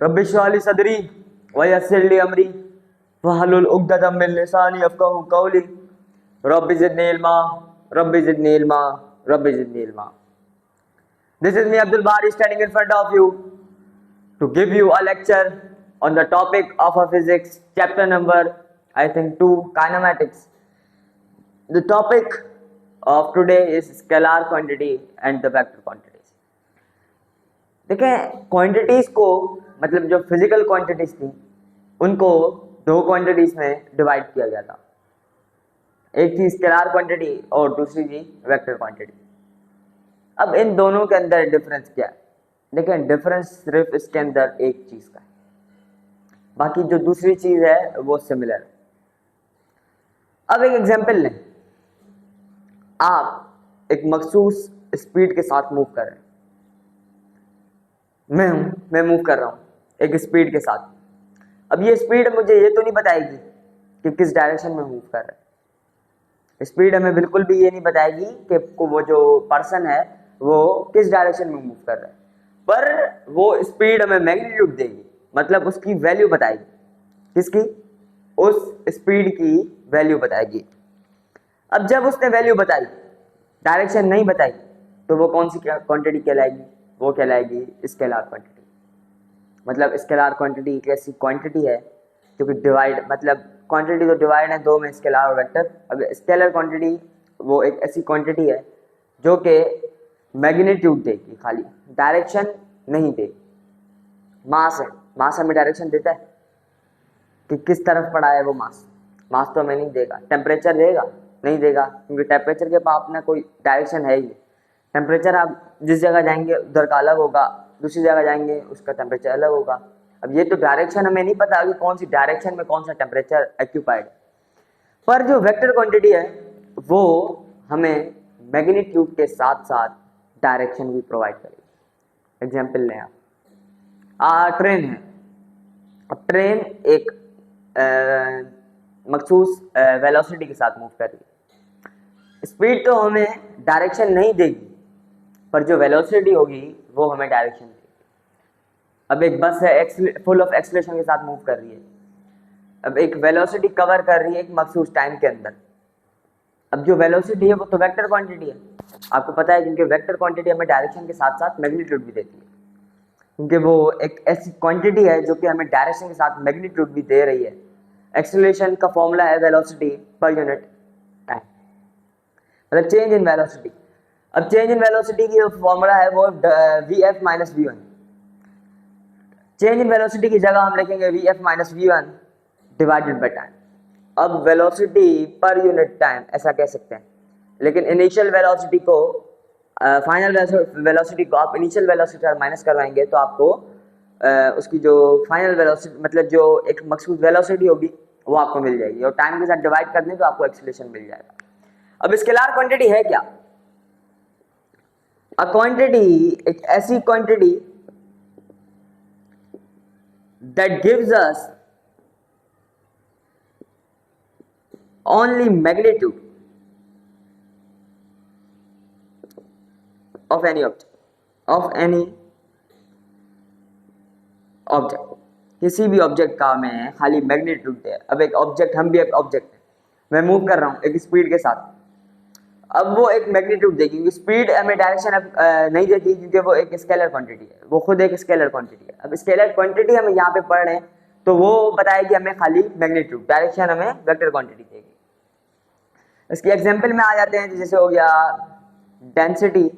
Rabbi इश्रह ली सदरी वयस्सिर ली अमरी वहलुल उक़दतम मिन लिसानी यफ़क़हू क़ौली rabbi ज़िदनी इल्मा rabbi ज़िदनी इल्मा rabbi ज़िदनी इल्मा। This is me Abdul Bari standing in front of you to give you a lecture on the topic of a physics chapter number I think 2 kinematics. The topic of today is scalar quantity and the vector quantities. देखें quantities को मतलब जो physical quantities थी उनको दो quantities में divide किया गया था। एक थी स्केलार क्वांटिटी और दूसरी थी वेक्टर क्वांटिटी। अब इन दोनों के अंदर डिफरेंस क्या है? देखें डिफरेंस सिर्फ इसके अंदर एक चीज का है, बाकी जो दूसरी चीज है वो सिमिलर है। अब एक एग्जांपल लें, आप एक मखसूस स्पीड के साथ मूव कर रहे हैं, मैं मूव कर रहा हूँ एक स्पीड के साथ। अब ये स्पीड मुझे ये तो नहीं बताएगी कि किस डायरेक्शन में मूव कर रहा है। स्पीड हमें बिल्कुल भी ये नहीं बताएगी कि वो जो पर्सन है वो किस डायरेक्शन में मूव कर रहा है, पर वो स्पीड हमें मैग्नीट्यूड देगी, मतलब उसकी वैल्यू बताएगी। किसकी? उस स्पीड की वैल्यू बताएगी। अब जब उसने वैल्यू बताई, डायरेक्शन नहीं बताई, तो वो कौन सी क्वांटिटी कहलाएगी? वो कहलाएगी स्केलार क्वांटिटी। मतलब स्केलार क्वांटिटी एक ऐसी क्वांटिटी है जो कि डिवाइड, मतलब क्वांटिटी तो डिवाइड है दो में, स्केलार और वेक्टर। अब स्केलर क्वांटिटी वो एक ऐसी क्वांटिटी है जो कि मैग्नीट्यूड देगी, खाली डायरेक्शन नहीं देगी। मास है, मास हमें डायरेक्शन देता है कि किस तरफ पड़ा है वो मास तो हमें नहीं देगा। टेम्परेचर देगा? नहीं देगा, क्योंकि टेम्परेचर के पास अपना कोई डायरेक्शन है ही नहीं। टेम्परेचर आप जिस जगह जाएंगे उधर का अलग होगा, दूसरी जगह जाएंगे उसका टेम्परेचर अलग होगा। अब ये तो डायरेक्शन हमें नहीं पता कि कौन सी डायरेक्शन में कौन सा टेम्परेचर एक्यूपाइड है, पर जो वेक्टर क्वांटिटी है वो हमें मैग्नीट्यूड के साथ साथ डायरेक्शन भी प्रोवाइड करेगी। एग्जाम्पल लें आप, ट्रेन है। अब ट्रेन एक मखसूस वेलोसिटी के साथ मूव कर रही है। स्पीड तो हमें डायरेक्शन नहीं देगी, पर जो वेलोसिटी होगी वो हमें डायरेक्शन देगी। अब एक बस है, फुल ऑफ एक्सेलरेशन के साथ मूव कर रही है। अब एक वेलोसिटी कवर कर रही है एक मखसूस टाइम के अंदर। अब जो वेलोसिटी है वो तो वेक्टर क्वांटिटी है, आपको पता है, क्योंकि वेक्टर क्वांटिटी हमें डायरेक्शन के साथ साथ मैग्नीट्यूड भी देती है, क्योंकि वो एक ऐसी क्वांटिटी है जो कि हमें डायरेक्शन के साथ मैग्नीट्यूड भी दे रही है। एक्सेलरेशन का फॉर्मूला है वेलोसिटी पर यूनिट टाइम, मतलब चेंज इन वेलोसिटी। अब चेंज इन वेलोसिटी की फॉर्मूला है वो vf minus v1। Change in velocity की जगह हम लिखेंगे vf minus v1 divided by time. अब वेलोसिटी पर यूनिट टाइम ऐसा कह सकते हैं, लेकिन इनिशियल वेलोसिटी को फाइनल वेलोसिटी को आप इनिशियल वेलोसिटी से माइनस करवाएंगे तो आपको उसकी जो फाइनल वेलोसिटी, मतलब जो एक मखसूस वेलोसिटी होगी वो आपको मिल जाएगी, और टाइम के साथ डिवाइड कर दें तो आपको एक्सेलरेशन मिल जाएगा। अब स्केलार क्वांटिटी है क्या? अ क्वांटिटी एक ऐसी quantity that gives us only magnitude of any object, किसी भी ऑब्जेक्ट का हमें खाली मैग्नीट्यूड है। अब एक ऑब्जेक्ट, हम भी एक ऑब्जेक्ट है, मैं मूव कर रहा हूँ एक स्पीड के साथ। अब वो एक मैग्नीट्यूड देगी, स्पीड हमें डायरेक्शन नहीं देती, क्योंकि वो एक स्केलर क्वांटिटी है, वो खुद एक स्केलर क्वांटिटी है। अब स्केलर क्वांटिटी हम यहाँ पे पढ़ रहे हैं तो वो बताएगी हमें खाली मैग्नीट्यूड, डायरेक्शन हमें वेक्टर क्वांटिटी देगी। इसकी एग्जांपल में आ जाते हैं, जैसे हो गया density,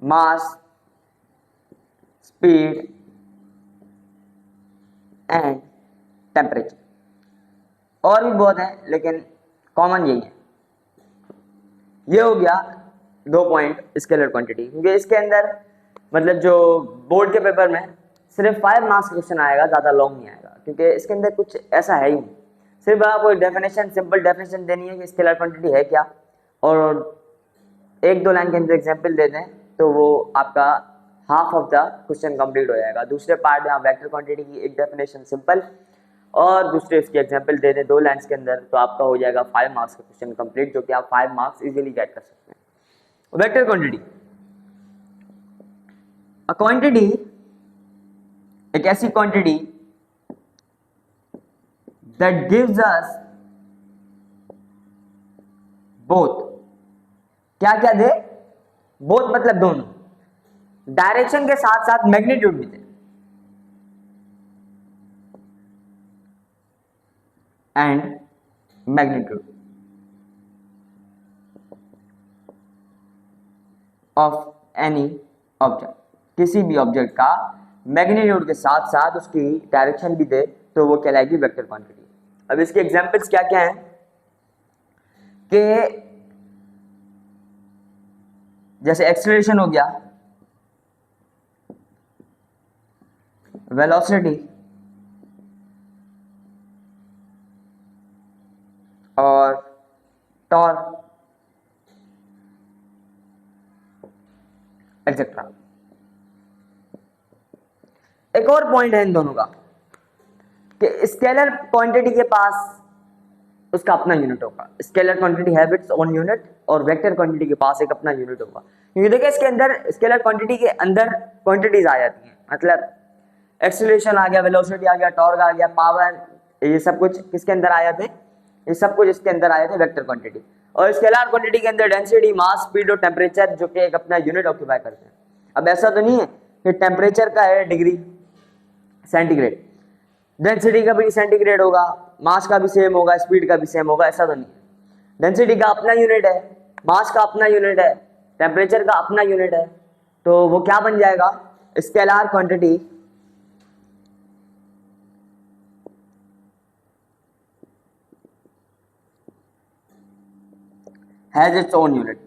mass, speed and temperature. और भी बहुत हैं लेकिन कॉमन यही है। ये हो गया 2 पॉइंट स्केलर क्वांटिटी, क्योंकि इसके अंदर मतलब जो बोर्ड के पेपर में सिर्फ 5 मार्क्स क्वेश्चन आएगा, ज़्यादा लॉन्ग नहीं आएगा, क्योंकि इसके अंदर कुछ ऐसा है ही नहीं। सिर्फ आपको डेफिनेशन, सिंपल डेफिनेशन देनी है कि स्केलर क्वांटिटी है क्या, और 1-2 लाइन के अंदर एग्जाम्पल दे दें तो वो आपका half of the question complete हो जाएगा। दूसरे पार्ट में आप वेक्टर क्वांटिटी की एक डेफिनेशन सिंपल और दूसरे इसकी एग्जांपल दे दें 2 लाइन्स के अंदर, तो आपका हो जाएगा 5 मार्क्स का क्वेश्चन कंप्लीट, जो कि आप 5 मार्क्स इजीली गेट कर सकते हैं। वेक्टर क्वांटिटी, अ क्वांटिटी एक ऐसी quantity that gives us both, क्या क्या दे, बोथ मतलब दोनों, डायरेक्शन के साथ साथ मैग्नीट्यूड भी दे, and magnitude of any object, किसी भी ऑब्जेक्ट का मैग्नीट्यूड के साथ साथ उसकी डायरेक्शन भी दे तो वो कहलाएगी वेक्टर क्वांटिटी। अब इसके एग्जांपल्स क्या क्या हैं कि जैसे एक्सेलरेशन हो गया, वेलोसिटी और टॉर्क एक्सेट्रा। एक और पॉइंट है इन दोनों का कि स्केलर क्वांटिटी के पास उसका अपना यूनिट होगा, scalar quantity have its own unit, और वेक्टर क्वांटिटी के पास एक अपना यूनिट होगा। क्योंकि देखिए इसके अंदर स्केलर क्वांटिटी के अंदर क्वांटिटीज आ जाती हैं, मतलब एक्सेलरेशन आ गया, वेलोसिटी आ गया, टॉर्क आ गया, पावर, ये सब कुछ किसके अंदर आ जाते हैं, ये सब कुछ इसके अंदर आ जाते हैं वेक्टर क्वांटिटी। और स्केलर क्वांटिटी के अंदर डेंसिटी, मास, स्पीड और टेम्परेचर जो कि एक अपना यूनिट ऑक्यूपाई करते हैं। अब ऐसा तो नहीं है कि टेम्परेचर का है डिग्री सेंटीग्रेड, डेंसिटी का भी सेंटीग्रेड होगा, मास का भी सेम होगा, स्पीड का भी सेम होगा, ऐसा तो नहीं है। डेंसिटी का अपना यूनिट है, मास का अपना यूनिट है, टेम्परेचर का अपना यूनिट है, तो वो क्या बन जाएगा, scalar quantity has its own unit.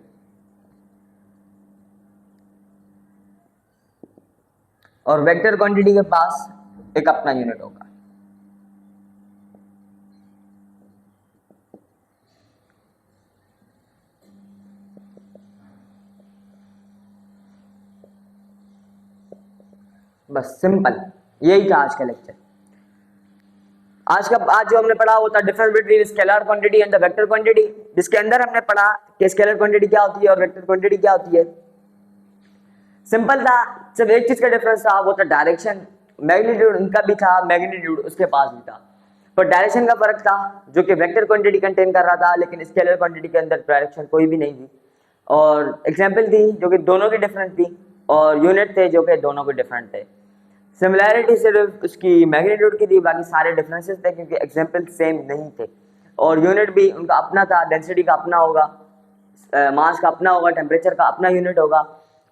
और वेक्टर क्वांटिटी के पास एक अपना यूनिट होगा। बस सिंपल, यही था आज का लेक्चर। आज जो हमने पढ़ा वो था difference between scalar quantity and the vector quantity, जिसके अंदर हमने पढ़ा कि स्केलर क्वांटिटी क्या होती है और वेक्टर क्वांटिटी क्या होती है। सिंपल था, सिर्फ एक चीज का डिफरेंस था, वो था डायरेक्शन। मैग्नीट्यूड उनका भी था, मैग्नीट्यूड उसके पास भी था, पर डायरेक्शन का फर्क था जो कि वेक्टर क्वांटिटी कंटेन कर रहा था, लेकिन स्केलर क्वांटिटी के अंदर डायरेक्शन कोई भी नहीं थी। और एग्जाम्पल थी जो कि दोनों की डिफरेंट थी, और यूनिट थे जो कि दोनों के डिफरेंट थे। सिमिलैरिटी सिर्फ उसकी मैग्नीट्यूड की थी, बाकी सारे डिफरेंसेस थे क्योंकि एग्जाम्पल सेम नहीं थे। और यूनिट भी उनका अपना था, डेंसिटी का अपना होगा, मास का अपना होगा, टेम्परेचर का अपना यूनिट होगा,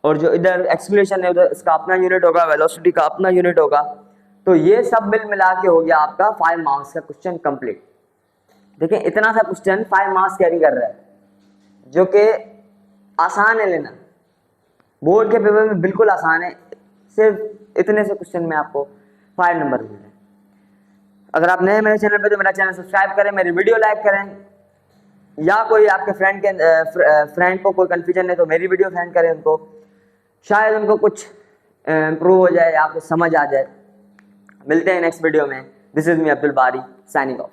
और जो इधर एक्सेलरेशन है उधर इसका अपना यूनिट होगा, वेलोसिटी का अपना यूनिट होगा। तो ये सब मिल मिला के हो गया आपका 5 मार्क्स का क्वेश्चन कंप्लीट। देखिए इतना सा क्वेश्चन 5 मार्क्स कैरी कर रहा है, जो कि आसान है लेना, बोर्ड के पेपर में बिल्कुल आसान है। सिर्फ इतने से क्वेश्चन में आपको 5 नंबर मिल रहे हैं। अगर आप नए हैं मेरे चैनल पे तो मेरा चैनल सब्सक्राइब करें, मेरी वीडियो लाइक करें, या कोई आपके फ्रेंड को कोई कंफ्यूजन है तो मेरी वीडियो सेंड करें उनको, शायद उनको कुछ इम्प्रूव हो जाए या आपको समझ आ जाए। मिलते हैं नेक्स्ट वीडियो में। दिस इज मी अब्दुल बारी साइनिंग ऑफ।